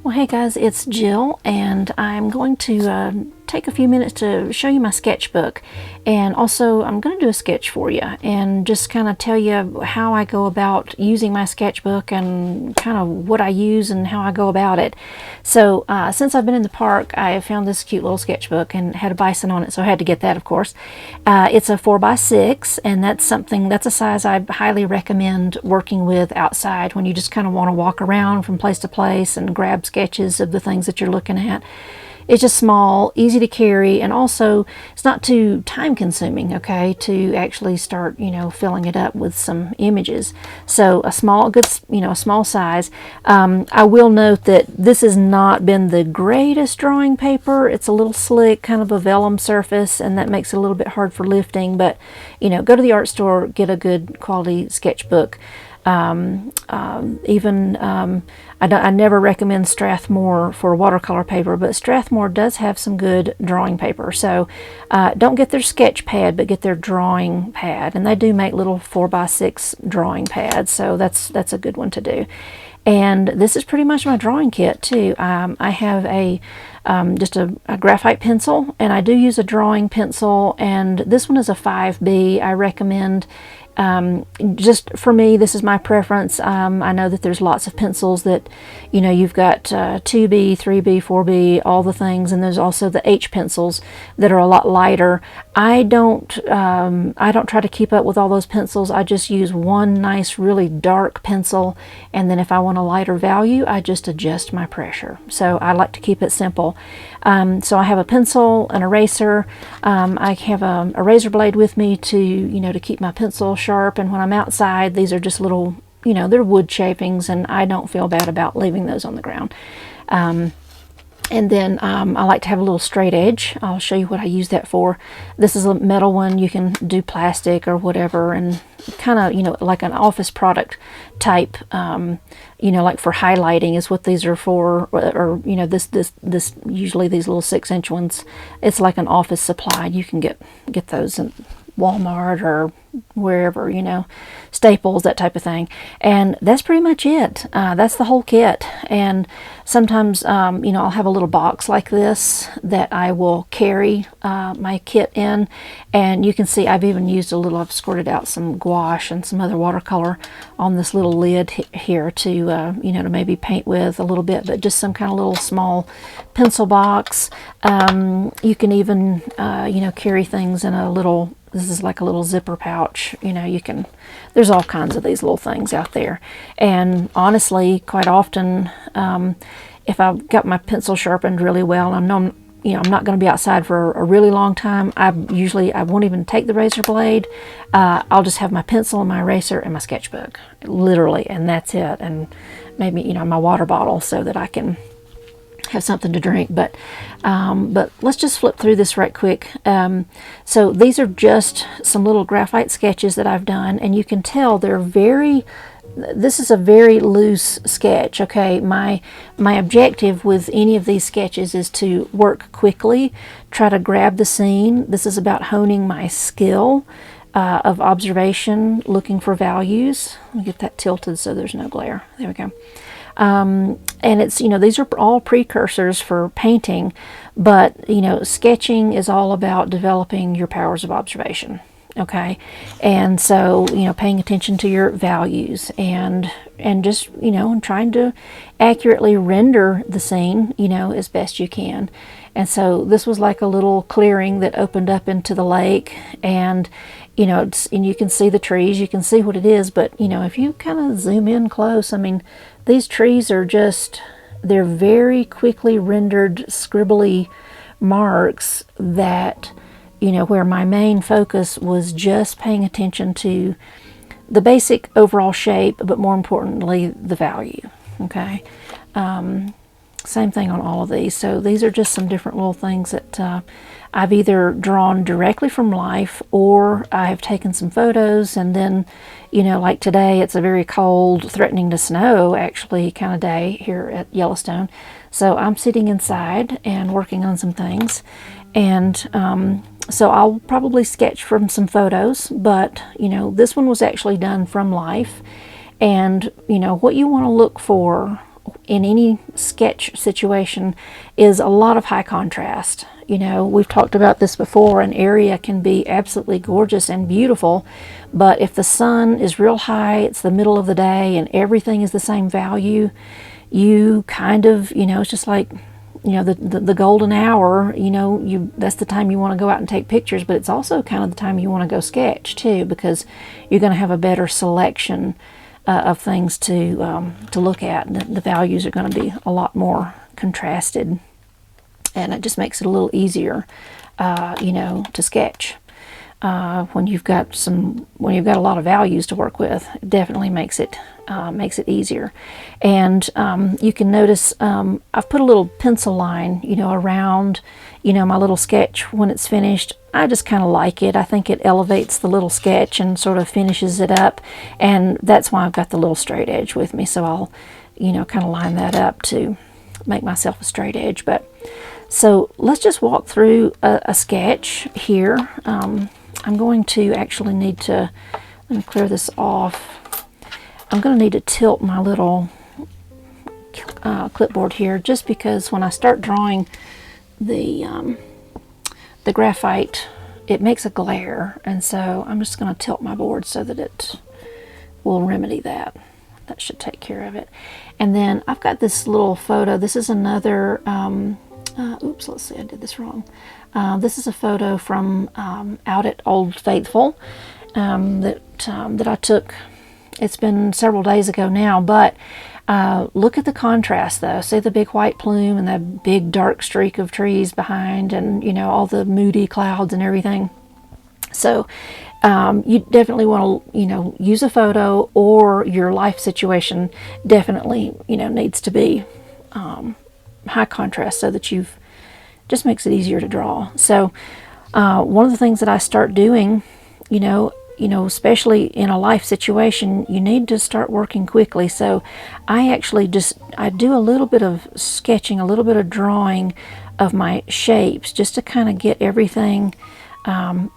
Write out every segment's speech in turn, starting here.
Well, hey guys, it's Jill, and I'm going to take a few minutes to show you my sketchbook, and also I'm going to do a sketch for you and just kind of tell you how I go about using my sketchbook and kind of what I use and how I go about it. So since I've been in the park, I have found this cute little sketchbook and had a bison on it, so I had to get that, of course. It's a 4x6, and that's a size I highly recommend working with outside when you just kind of want to walk around from place to place and grab sketches of the things that you're looking at. It's just small, easy to carry, and also it's not too time consuming, okay, to actually start, filling it up with some images. So a small, a small size. I will note that this has not been the greatest drawing paper. It's a little slick, kind of a vellum surface, and that makes it a little bit hard for lifting, but, go to the art store, get a good quality sketchbook. I never recommend Strathmore for watercolor paper, but Strathmore does have some good drawing paper. So don't get their sketch pad, but get their drawing pad, and they do make little 4x6 drawing pads, so that's a good one to do. And this is pretty much my drawing kit too. I have just a graphite pencil, and I do use a drawing pencil, and this one is a 5B. I recommend, just for me, this is my preference. I know that there's lots of pencils that, you've got 2B, 3B, 4B, all the things, and there's also the H pencils that are a lot lighter. I don't try to keep up with all those pencils. I just use one nice, really dark pencil, and then if I want a lighter value, I just adjust my pressure. So I like to keep it simple. So I have a pencil, an eraser. I have a razor blade with me to keep my pencil sharp, and when I'm outside, these are just little, they're wood shavings, and I don't feel bad about leaving those on the ground. And then I like to have a little straight edge. I'll show you what I use that for. This is a metal one. You can do plastic or whatever, and kind of, like an office product type, like for highlighting is what these are for, or this usually these little 6-inch ones. It's like an office supply. You can get those in Walmart or wherever, Staples, that type of thing. And that's pretty much it. That's the whole kit. And sometimes, I'll have a little box like this that I will carry my kit in. And you can see I've even used I've squirted out some gouache and some other watercolor on this little lid here to, to maybe paint with a little bit, but just some kind of little small pencil box. You can even, carry things in a little, this is like a little zipper pouch. There's all kinds of these little things out there. And honestly, quite often, if I've got my pencil sharpened really well, and I'm not going to be outside for a really long time, I won't even take the razor blade. I'll just have my pencil and my eraser and my sketchbook, literally, and that's it. And maybe, my water bottle so that I can have something to drink. But let's just flip through this right quick. So these are just some little graphite sketches that I've done, and you can tell this is a very loose sketch, okay? My objective with any of these sketches is to work quickly, try to grab the scene. This is about honing my skill of observation, looking for values. Let me get that tilted so there's no glare. There we go. And it's, these are all precursors for painting, but, sketching is all about developing your powers of observation. Okay. And so, paying attention to your values and just, and trying to accurately render the scene, as best you can. And so this was like a little clearing that opened up into the lake, and, and you can see the trees, you can see what it is, but, if you kind of zoom in close, I mean, these trees are they're very quickly rendered scribbly marks that, where my main focus was just paying attention to the basic overall shape, but more importantly, the value, okay? Same thing on all of these. So these are just some different little things that I've either drawn directly from life, or I have taken some photos, and then, like today, it's a very cold, threatening to snow, actually, kind of day here at Yellowstone. So I'm sitting inside and working on some things, and so I'll probably sketch from some photos, but, this one was actually done from life. And, what you want to look for in any sketch situation is a lot of high contrast. You know, we've talked about this before. An area can be absolutely gorgeous and beautiful, but if the sun is real high, it's the middle of the day, and everything is the same value, you kind of, you know, it's just like, you know, the golden hour, you know, that's the time you want to go out and take pictures, but it's also kind of the time you want to go sketch too, because you're going to have a better selection of things to look at. The values are going to be a lot more contrasted, and it just makes it a little easier, you know, to sketch. When you've got a lot of values to work with, it definitely makes it easier. And you can notice I've put a little pencil line, you know, around, you know, my little sketch when it's finished. I just kind of like it. I think it elevates the little sketch and sort of finishes it up, and that's why I've got the little straight edge with me. So I'll, you know, kind of line that up to make myself a straight edge. But so let's just walk through a sketch here. I'm going to actually need to, let me clear this off. I'm going to need to tilt my little clipboard here, just because when I start drawing the graphite, it makes a glare, and so I'm just going to tilt my board so that it will remedy that. That should take care of it. And then I've got this little photo. This is another, oops, let's see, I did this wrong. This is a photo from out at Old Faithful that I took. It's been several days ago now, but look at the contrast though. See the big white plume and that big dark streak of trees behind, and you know, all the moody clouds and everything. So you definitely want to, you know, use a photo, or your life situation definitely, you know, needs to be high contrast, so that you've just makes it easier to draw. So one of the things that I start doing, you know, especially in a life situation, you need to start working quickly. So I actually I do a little bit of sketching, a little bit of drawing of my shapes, just to kind of get everything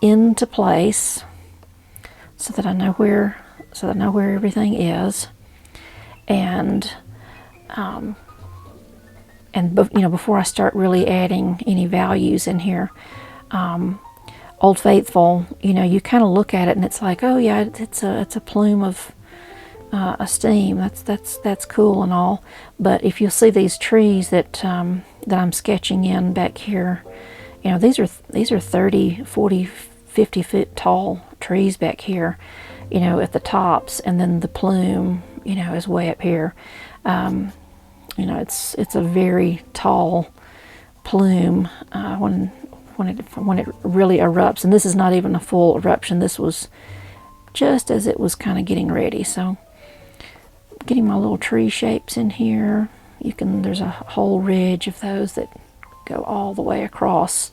into place, so that I know where everything is. And you know, before I start really adding any values in here, Old Faithful, you know, you kind of look at it and it's like, oh yeah, it's a plume of steam. That's cool and all. But if you'll see these trees that I'm sketching in back here, you know, these are 30, 40, 50 foot tall trees back here, you know, at the tops, and then the plume, you know, is way up here. You know, it's a very tall plume when it really erupts. And this is not even a full eruption. This was just as it was kind of getting ready. So getting my little tree shapes in here. There's a whole ridge of those that go all the way across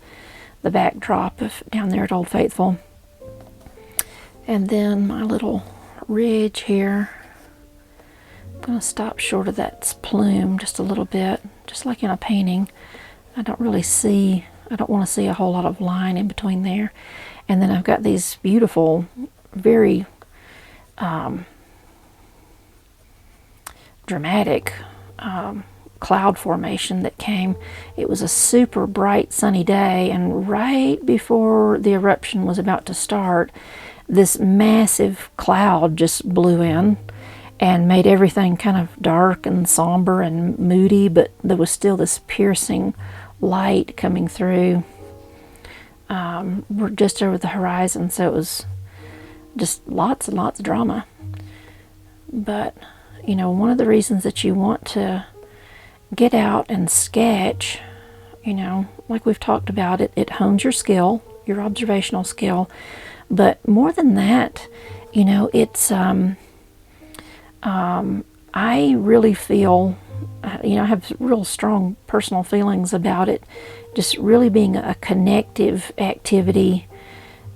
the backdrop of down there at Old Faithful. And then my little ridge here. I'm going to stop short of that plume just a little bit, just like in a painting. I don't want to see a whole lot of line in between there. And then I've got these beautiful, very dramatic cloud formation that came. It was a super bright sunny day, and right before the eruption was about to start, this massive cloud just blew in and made everything kind of dark and somber and moody, but there was still this piercing light coming through. We're just over the horizon, so it was just lots and lots of drama. But, you know, one of the reasons that you want to get out and sketch, you know, like we've talked about, it hones your skill, your observational skill. But more than that, you know, it's I really feel, you know, I have real strong personal feelings about it, just really being a connective activity,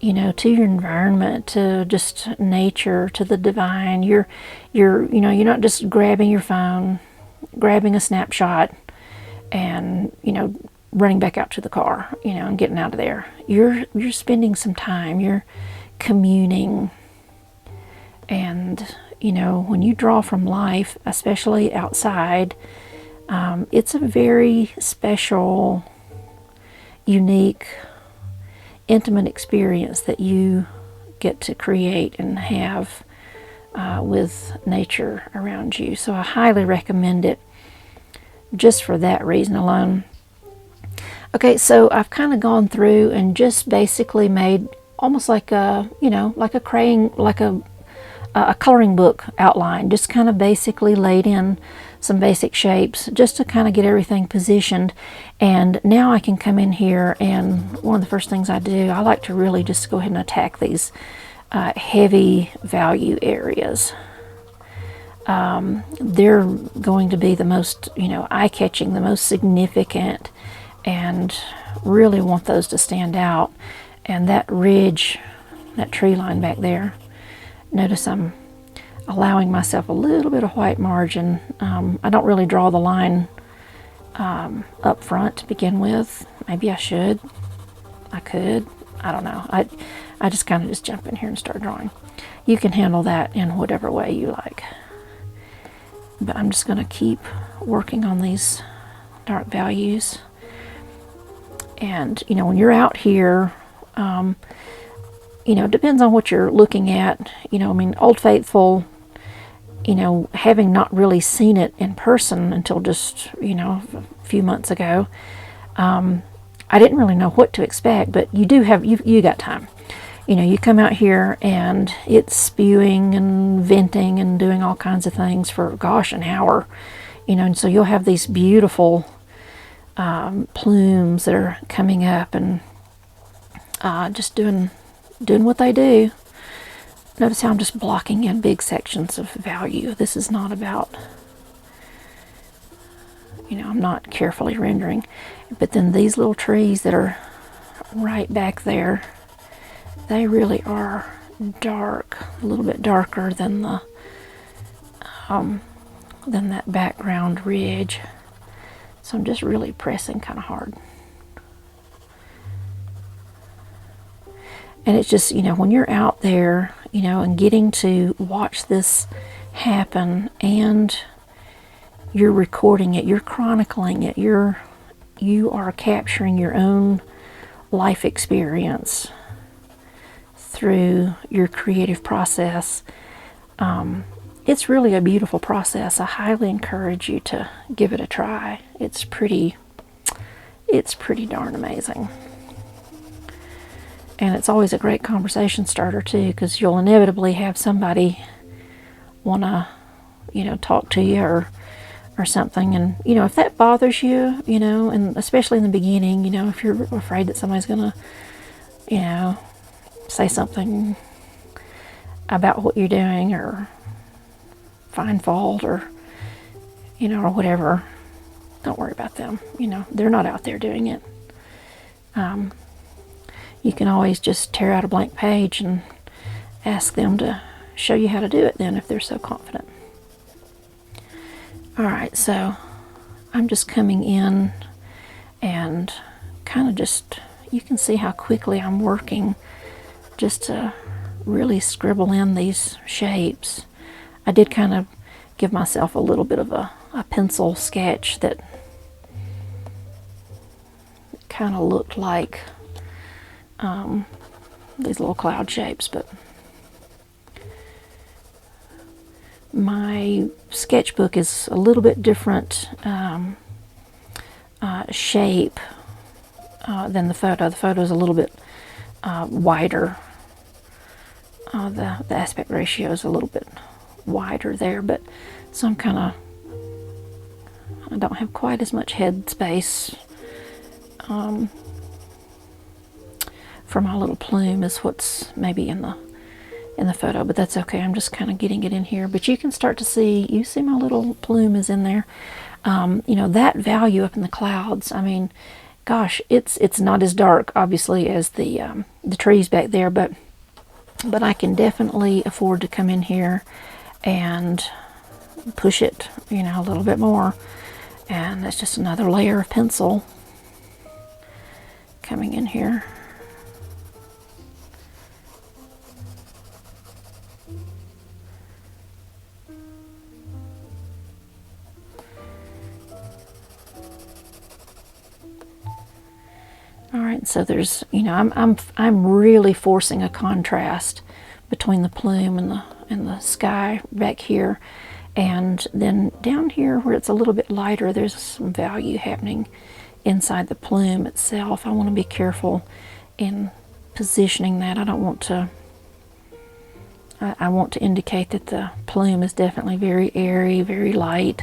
you know, to your environment, to just nature, to the divine. You know, you're not just grabbing your phone, grabbing a snapshot, and, you know, running back out to the car, you know, and getting out of there. You're spending some time, you're communing. And, you know, when you draw from life, especially outside, It's a very special, unique, intimate experience that you get to create and have with nature around you. So I highly recommend it just for that reason alone. Okay, so I've kind of gone through and just basically made almost like a, like a crayon, like a coloring book outline, just kind of basically laid in some basic shapes just to kind of get everything positioned. And now I can come in here, and one of the first things I do, I like to really just go ahead and attack these heavy value areas. They're going to be the most, eye-catching, the most significant, and really want those to stand out. And that ridge, that tree line back there, notice I'm allowing myself a little bit of white margin. I don't really draw the line up front to begin with. Maybe I should. I could. I don't know. I just kind of just jump in here and start drawing. You can handle that in whatever way you like. But I'm just going to keep working on these dark values. And, when you're out here, it depends on what you're looking at. Old Faithful, having not really seen it in person until just, a few months ago, I didn't really know what to expect, but you do have, you got time. You come out here and it's spewing and venting and doing all kinds of things for, gosh, an hour, and so you'll have these beautiful plumes that are coming up and just doing what they do. Notice how I'm just blocking in big sections of value. This is not about, I'm not carefully rendering. But then these little trees that are right back there, they really are dark, a little bit darker than than that background ridge. So I'm just really pressing kind of hard. And it's just, when you're out there, and getting to watch this happen, and you're recording it, you're chronicling it, you are capturing your own life experience through your creative process. It's really a beautiful process. I highly encourage you to give it a try. It's pretty darn amazing. And it's always a great conversation starter too, because you'll inevitably have somebody want to, talk to you or something. And, if that bothers you, and especially in the beginning, if you're afraid that somebody's going to, say something about what you're doing or find fault or, or whatever, don't worry about them. They're not out there doing it. You can always just tear out a blank page and ask them to show you how to do it then, if they're so confident. Alright, so I'm just coming in and kind of just, you can see how quickly I'm working just to really scribble in these shapes. I did kind of give myself a little bit of a pencil sketch that kind of looked like these little cloud shapes, but my sketchbook is a little bit different shape than the photo. The photo is a little bit wider. The aspect ratio is a little bit wider there, but so I don't have quite as much head space for my little plume as what's maybe in the photo, but that's okay. I'm just kind of getting it in here, but you can start to see, you see my little plume is in there. That value up in the clouds, gosh, it's not as dark obviously as the trees back there, but I can definitely afford to come in here and push it, a little bit more, and that's just another layer of pencil coming in here. All right, so there's, you know, I'm really forcing a contrast between the plume and the sky back here, and then down here where it's a little bit lighter, there's some value happening inside the plume itself. I want to be careful in positioning that. I don't want to. I want to indicate that the plume is definitely very airy, very light.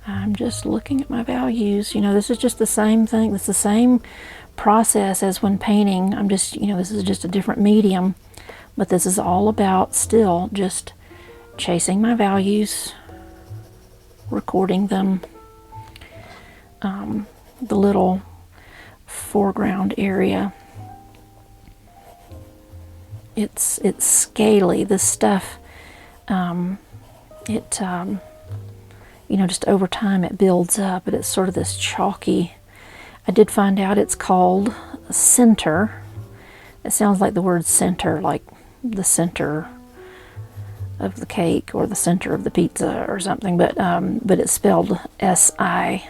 I'm just looking at my values. You know, this is just the same thing. It's the same process as when painting. I'm just, you know, this is just a different medium, but this is all about still just chasing my values, recording them. The little foreground area, it's scaly. This stuff, you know, just over time it builds up, but it's sort of this chalky. I did find out it's called center. It sounds like the word center, like the center of the cake or the center of the pizza or something, but it's spelled SINTER,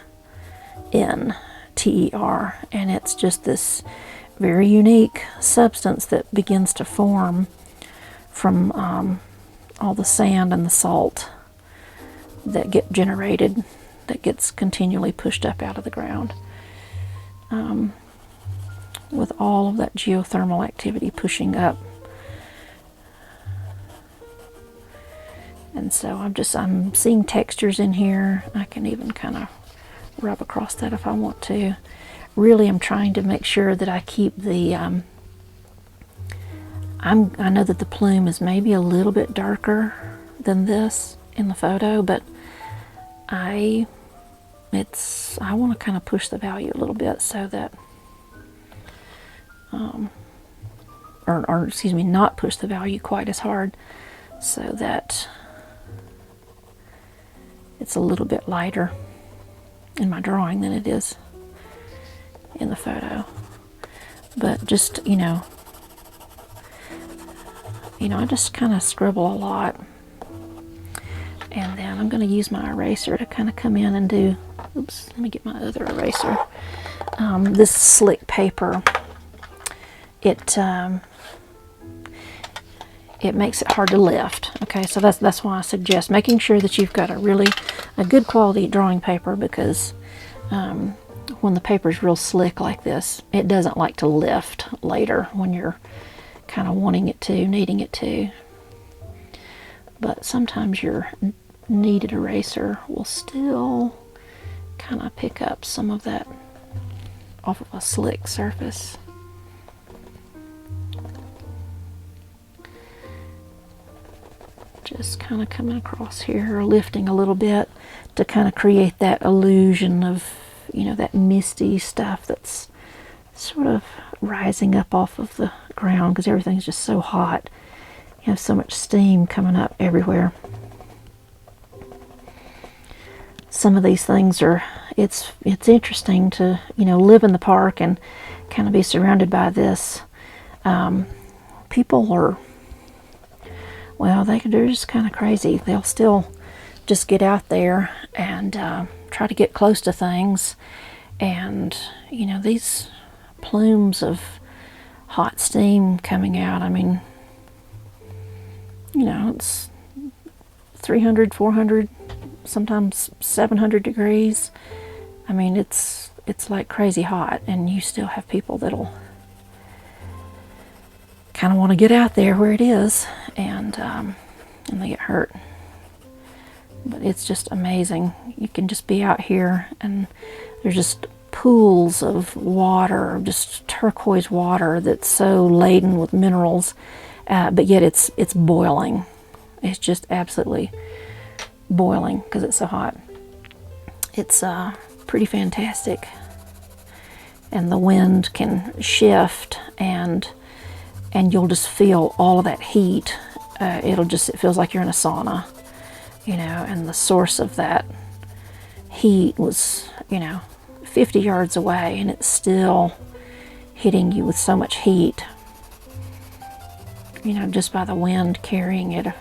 and it's just this very unique substance that begins to form from all the sand and the salt that get generated, that gets continually pushed up out of the ground, with all of that geothermal activity pushing up. And so I'm seeing textures in here. I can even kind of rub across that if I want to. Really, I'm trying to make sure that I keep the I know that the plume is maybe a little bit darker than this in the photo, but I want to kind of push the value a little bit so that or excuse me, not push the value quite as hard, so that it's a little bit lighter in my drawing than it is in the photo. But just, you know, I just kind of scribble a lot, and then I'm going to use my eraser to kind of come in and do, oops, let me get my other eraser. This slick paper, it makes it hard to lift. Okay, so that's why I suggest making sure that you've got a good quality drawing paper, because when the paper is real slick like this, it doesn't like to lift later when you're kind of wanting it to, needing it to. But sometimes your kneaded eraser will still kind of pick up some of that off of a slick surface. Just kind of coming across here, lifting a little bit to kind of create that illusion of, you know, that misty stuff that's sort of rising up off of the ground, because everything's just so hot. You have so much steam coming up everywhere. Some of these things are, it's interesting to, you know, live in the park and kind of be surrounded by this. People are, well, they're just kind of crazy. They'll still just get out there and try to get close to things. And, you know, these plumes of hot steam coming out, I mean, you know, it's 300, 400, sometimes 700 degrees. I mean, it's like crazy hot, and you still have people that'll kind of want to get out there where it is, and they get hurt. But it's just amazing. You can just be out here, and there's just pools of water, just turquoise water that's so laden with minerals, but yet it's boiling. It's just absolutely boiling because it's so hot. It's pretty fantastic. And the wind can shift, and you'll just feel all of that heat. It feels like you're in a sauna, you know, and the source of that heat was, you know, 50 yards away, and it's still hitting you with so much heat, you know, just by the wind carrying it a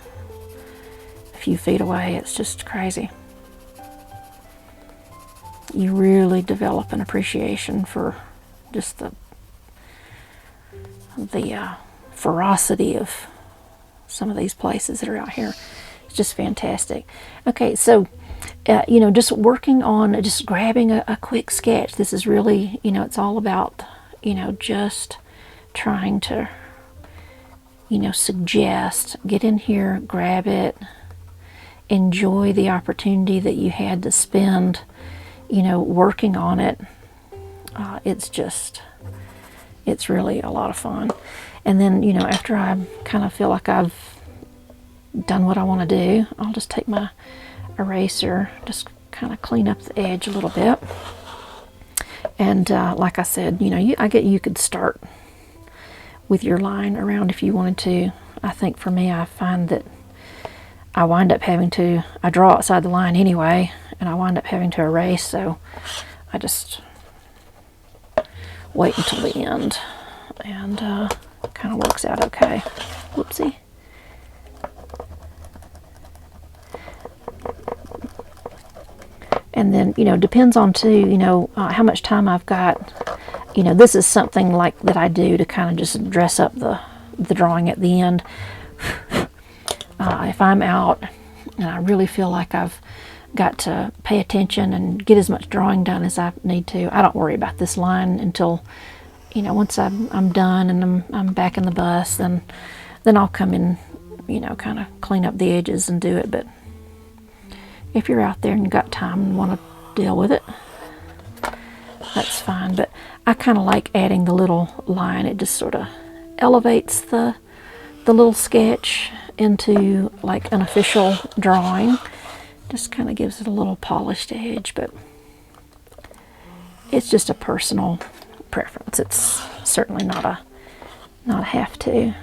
few feet away. It's just crazy. You really develop an appreciation for just the ferocity of some of these places that are out here. It's just fantastic. Okay, so you know, just working on just grabbing a quick sketch. This is really, you know, it's all about, you know, just trying to, you know, suggest, get in here, grab it, enjoy the opportunity that you had to spend, you know, working on it. It's really a lot of fun. And then, you know, after I kind of feel like I've done what I want to do, I'll just take my eraser, just kind of clean up the edge a little bit. And like I said, you know, you could start with your line around if you wanted to. I think for me, I find that I wind up having to, I draw outside the line anyway, and I wind up having to erase, so I just wait until the end, and kind of works out okay. Whoopsie. And then, you know, depends on too, you know, how much time I've got. You know, this is something like that I do to kind of just dress up the drawing at the end. If I'm out and I really feel like I've got to pay attention and get as much drawing done as I need to, I don't worry about this line until, you know, once I'm done and I'm back in the bus, then I'll come in, you know, kind of clean up the edges and do it. But if you're out there and you've got time and want to deal with it, that's fine. But I kind of like adding the little line. It just sort of elevates the little sketch into like an official drawing. Just kind of gives it a little polished edge, but it's just a personal preference. It's certainly not a have to.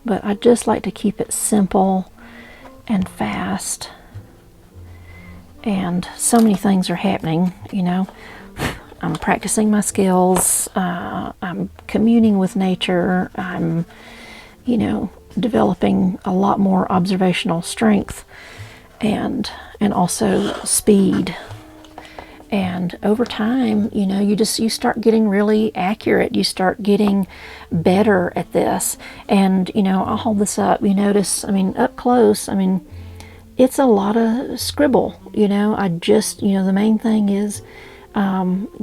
But I just like to keep it simple and fast. And so many things are happening, you know. I'm practicing my skills. I'm communing with nature. I'm, you know, developing a lot more observational strength and also speed. And over time, you know, you start getting really accurate. You start getting better at this. And, you know, I'll hold this up. You notice, I mean, up close, I mean, it's a lot of scribble, you know. You know, the main thing is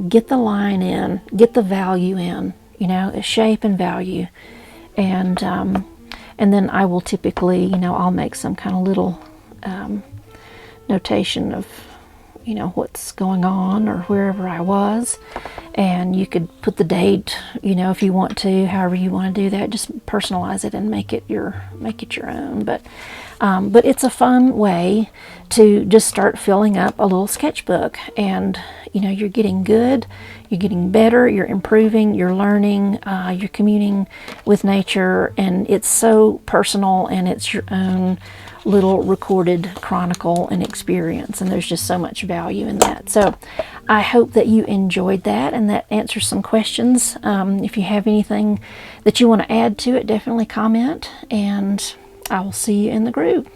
get the line in, get the value in, you know, shape and value. And then I will typically, you know, I'll make some kind of little notation of, you know, what's going on or wherever I was. And you could put the date, you know, if you want to, however you want to do that. Just personalize it and make it your own. But it's a fun way to just start filling up a little sketchbook. And, you know, you're getting good, you're getting better, you're improving, you're learning, you're communing with nature, and it's so personal, and it's your own little recorded chronicle and experience, and there's just so much value in that. So I hope that you enjoyed that, and that answers some questions. If you have anything that you want to add to it, definitely comment, and I will see you in the group.